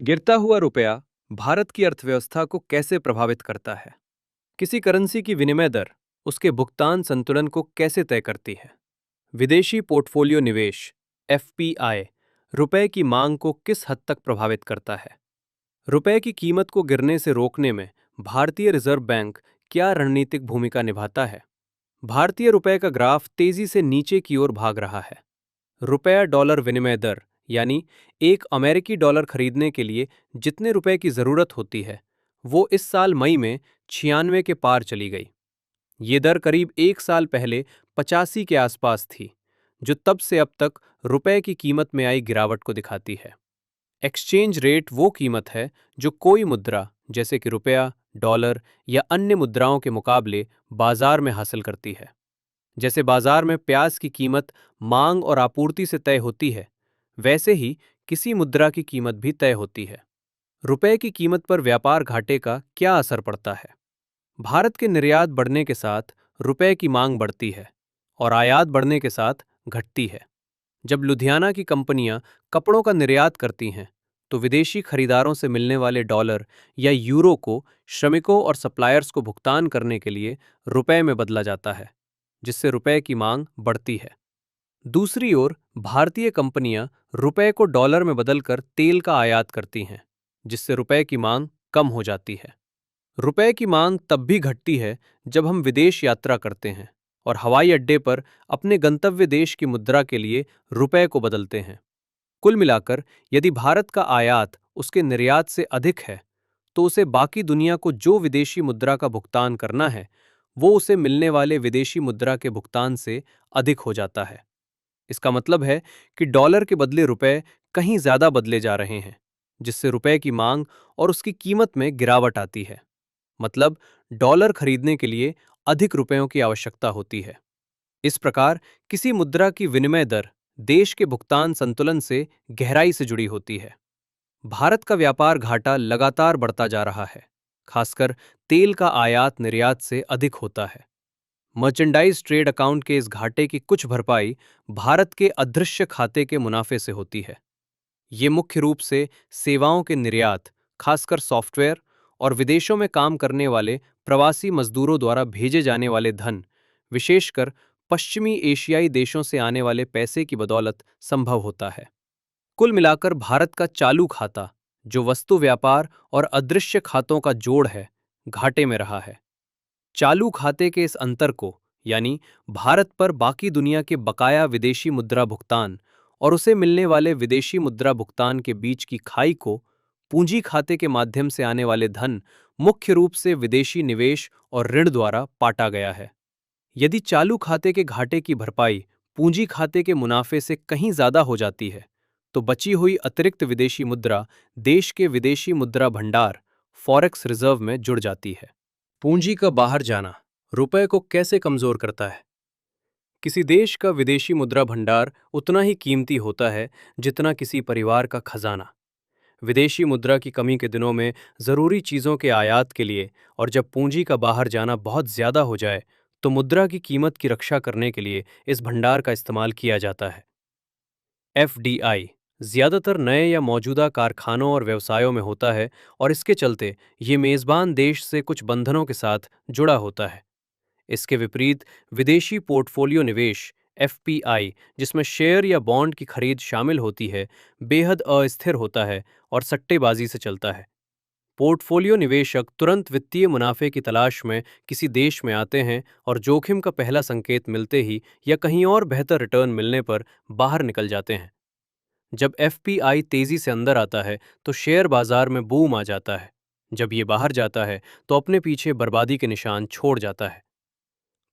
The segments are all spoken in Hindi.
गिरता हुआ रुपया भारत की अर्थव्यवस्था को कैसे प्रभावित करता है? किसी करेंसी की विनिमय दर उसके भुगतान संतुलन को कैसे तय करती है? विदेशी पोर्टफोलियो निवेश एफपीआई रुपए की मांग को किस हद तक प्रभावित करता है? रुपए की कीमत को गिरने से रोकने में भारतीय रिजर्व बैंक क्या रणनीतिक भूमिका निभाता है? भारतीय रुपए का ग्राफ तेजी से नीचे की ओर भाग रहा है। रुपया डॉलर विनिमय दर यानी एक अमेरिकी डॉलर खरीदने के लिए जितने रुपए की जरूरत होती है वो इस साल मई में 96 के पार चली गई। ये दर करीब एक साल पहले 85 के आसपास थी, जो तब से अब तक रुपए की कीमत में आई गिरावट को दिखाती है। एक्सचेंज रेट वो कीमत है जो कोई मुद्रा जैसे कि रुपया, डॉलर या अन्य मुद्राओं के मुकाबले बाजार में हासिल करती है। जैसे बाजार में प्याज की कीमत मांग और आपूर्ति से तय होती है, वैसे ही किसी मुद्रा की कीमत भी तय होती है। रुपए की कीमत पर व्यापार घाटे का क्या असर पड़ता है? भारत के निर्यात बढ़ने के साथ रुपए की मांग बढ़ती है और आयात बढ़ने के साथ घटती है। जब लुधियाना की कंपनियां कपड़ों का निर्यात करती हैं, तो विदेशी खरीदारों से मिलने वाले डॉलर या यूरो को श्रमिकों और सप्लायर्स को भुगतान करने के लिए रुपए में बदला जाता है, जिससे रुपए की मांग बढ़ती है। दूसरी ओर भारतीय कंपनियां रुपए को डॉलर में बदलकर तेल का आयात करती हैं, जिससे रुपए की मांग कम हो जाती है। रुपए की मांग तब भी घटती है जब हम विदेश यात्रा करते हैं और हवाई अड्डे पर अपने गंतव्य देश की मुद्रा के लिए रुपए को बदलते हैं। कुल मिलाकर यदि भारत का आयात उसके निर्यात से अधिक है, तो उसे बाकी दुनिया को जो विदेशी मुद्रा का भुगतान करना है, वो उसे मिलने वाले विदेशी मुद्रा के भुगतान से अधिक हो जाता है। इसका मतलब है कि डॉलर के बदले रुपए कहीं ज्यादा बदले जा रहे हैं, जिससे रुपए की मांग और उसकी कीमत में गिरावट आती है। मतलब डॉलर खरीदने के लिए अधिक रुपयों की आवश्यकता होती है। इस प्रकार किसी मुद्रा की विनिमय दर देश के भुगतान संतुलन से गहराई से जुड़ी होती है। भारत का व्यापार घाटा लगातार बढ़ता जा रहा है, खासकर तेल का आयात निर्यात से अधिक होता है। मर्चेंडाइज ट्रेड अकाउंट के इस घाटे की कुछ भरपाई भारत के अदृश्य खाते के मुनाफे से होती है। ये मुख्य रूप से सेवाओं के निर्यात, खासकर सॉफ्टवेयर और विदेशों में काम करने वाले प्रवासी मजदूरों द्वारा भेजे जाने वाले धन, विशेषकर पश्चिमी एशियाई देशों से आने वाले पैसे की बदौलत संभव होता है। कुल मिलाकर भारत का चालू खाता, जो वस्तु व्यापार और अदृश्य खातों का जोड़ है, घाटे में रहा है। चालू खाते के इस अंतर को, यानी भारत पर बाकी दुनिया के बकाया विदेशी मुद्रा भुगतान और उसे मिलने वाले विदेशी मुद्रा भुगतान के बीच की खाई को, पूंजी खाते के माध्यम से आने वाले धन, मुख्य रूप से विदेशी निवेश और ऋण द्वारा पाटा गया है। यदि चालू खाते के घाटे की भरपाई पूंजी खाते के मुनाफे से कहीं ज्यादा हो जाती है, तो बची हुई अतिरिक्त विदेशी मुद्रा देश के विदेशी मुद्रा भंडार फॉरेक्स रिजर्व में जुड़ जाती है। पूंजी का बाहर जाना रुपए को कैसे कमजोर करता है? किसी देश का विदेशी मुद्रा भंडार उतना ही कीमती होता है जितना किसी परिवार का खजाना। विदेशी मुद्रा की कमी के दिनों में जरूरी चीजों के आयात के लिए और जब पूंजी का बाहर जाना बहुत ज्यादा हो जाए, तो मुद्रा की कीमत की रक्षा करने के लिए इस भंडार का इस्तेमाल किया जाता है। एफडीआई ज्यादातर नए या मौजूदा कारखानों और व्यवसायों में होता है और इसके चलते ये मेजबान देश से कुछ बंधनों के साथ जुड़ा होता है। इसके विपरीत विदेशी पोर्टफोलियो निवेश एफपीआई, जिसमें शेयर या बॉन्ड की खरीद शामिल होती है, बेहद अस्थिर होता है और सट्टेबाजी से चलता है। पोर्टफोलियो निवेशक तुरंत वित्तीय मुनाफे की तलाश में किसी देश में आते हैं और जोखिम का पहला संकेत मिलते ही या कहीं और बेहतर रिटर्न मिलने पर बाहर निकल जाते हैं। जब एफपीआई तेजी से अंदर आता है, तो शेयर बाजार में बूम आ जाता है। जब ये बाहर जाता है, तो अपने पीछे बर्बादी के निशान छोड़ जाता है।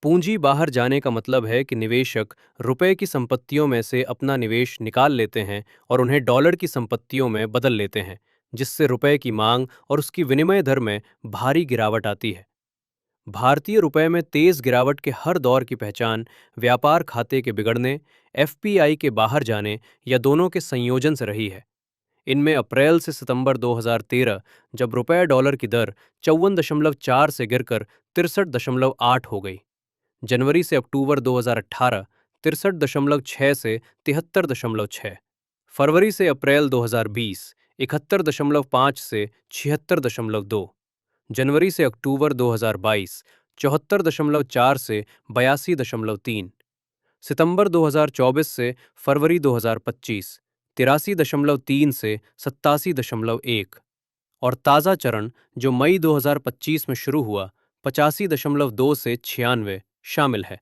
पूंजी बाहर जाने का मतलब है कि निवेशक रुपए की संपत्तियों में से अपना निवेश निकाल लेते हैं और उन्हें डॉलर की संपत्तियों में बदल लेते हैं, जिससे रुपए की मांग और उसकी विनिमय दर में भारी गिरावट आती है। भारतीय रुपए में तेज गिरावट के हर दौर की पहचान व्यापार खाते के बिगड़ने, एफपीआई के बाहर जाने या दोनों के संयोजन से रही है। इनमें अप्रैल से सितंबर 2013, जब रुपए डॉलर की दर 54.4 से गिरकर 63.8 हो गई। जनवरी से अक्टूबर 2018, 63.6 से 73.6। फरवरी से अप्रैल 2020, 71.5 से 76.2, जनवरी से अक्टूबर 2022 74.4 से 82.3, सितंबर 2024 से फरवरी 2025 83.3 से 87.1, और ताज़ा चरण जो मई 2025 में शुरू हुआ 85.2 से 96 शामिल है।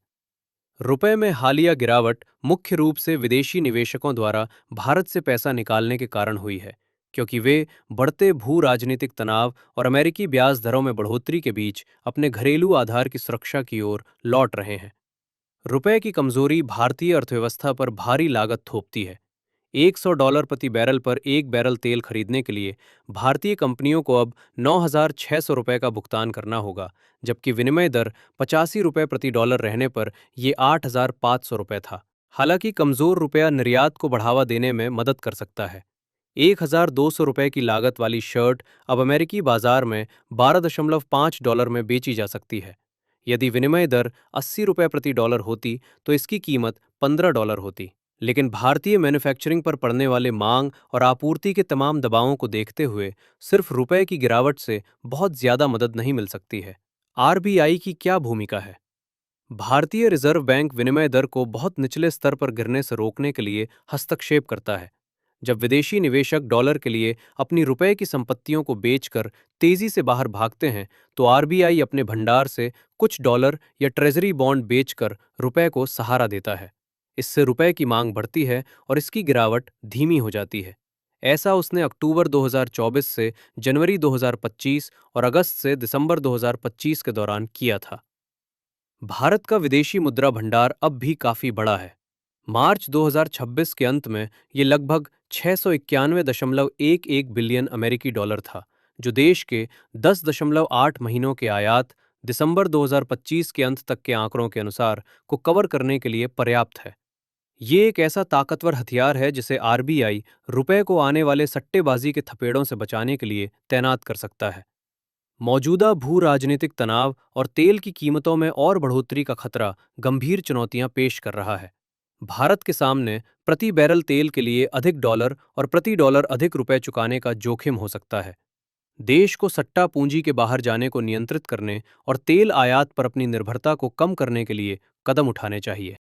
रुपए में हालिया गिरावट मुख्य रूप से विदेशी निवेशकों द्वारा भारत से पैसा निकालने के कारण हुई है, क्योंकि वे बढ़ते भू राजनीतिक तनाव और अमेरिकी ब्याज दरों में बढ़ोतरी के बीच अपने घरेलू आधार की सुरक्षा की ओर लौट रहे हैं। रुपए की कमजोरी भारतीय अर्थव्यवस्था पर भारी लागत थोपती है। $100 प्रति बैरल पर एक बैरल तेल खरीदने के लिए भारतीय कंपनियों को अब ₹9,600 का भुगतान करना होगा, जबकि विनिमय दर ₹85 प्रति डॉलर रहने पर यह ₹8,500 था। हालांकि कमजोर रुपया निर्यात को बढ़ावा देने में मदद कर सकता है। $1,200 की लागत वाली शर्ट अब अमेरिकी बाजार में $12.5 में बेची जा सकती है। यदि विनिमय दर ₹80 प्रति डॉलर होती तो इसकी कीमत $15 होती। लेकिन भारतीय मैन्युफैक्चरिंग पर पड़ने वाले मांग और आपूर्ति के तमाम दबावों को देखते हुए सिर्फ रुपए की गिरावट से बहुत ज्यादा मदद नहीं मिल सकती है। आरबीआई की क्या भूमिका है? भारतीय रिजर्व बैंक विनिमय दर को बहुत निचले स्तर पर गिरने से रोकने के लिए हस्तक्षेप करता है। जब विदेशी निवेशक डॉलर के लिए अपनी रुपए की संपत्तियों को बेचकर तेजी से बाहर भागते हैं, तो आरबीआई अपने भंडार से कुछ डॉलर या ट्रेजरी बॉन्ड बेचकर रुपए को सहारा देता है। इससे रुपए की मांग बढ़ती है और इसकी गिरावट धीमी हो जाती है। ऐसा उसने अक्टूबर 2024 से जनवरी 2025 और अगस्त से दिसंबर 2025 के दौरान किया था। भारत का विदेशी मुद्रा भंडार अब भी काफी बड़ा है। मार्च 2026 के अंत में ये लगभग 691.11 बिलियन अमेरिकी डॉलर था, जो देश के 10.8 महीनों के आयात दिसंबर 2025 के अंत तक के आंकड़ों के अनुसार को कवर करने के लिए पर्याप्त है। ये एक ऐसा ताकतवर हथियार है जिसे आरबीआई रुपए को आने वाले सट्टेबाजी के थपेड़ों से बचाने के लिए तैनात कर सकता है। मौजूदा भू राजनीतिक तनाव और तेल की कीमतों में और बढ़ोतरी का खतरा गंभीर चुनौतियां पेश कर रहा है। भारत के सामने प्रति बैरल तेल के लिए अधिक डॉलर और प्रति डॉलर अधिक रुपए चुकाने का जोखिम हो सकता है। देश को सट्टा पूंजी के बाहर जाने को नियंत्रित करने और तेल आयात पर अपनी निर्भरता को कम करने के लिए कदम उठाने चाहिए।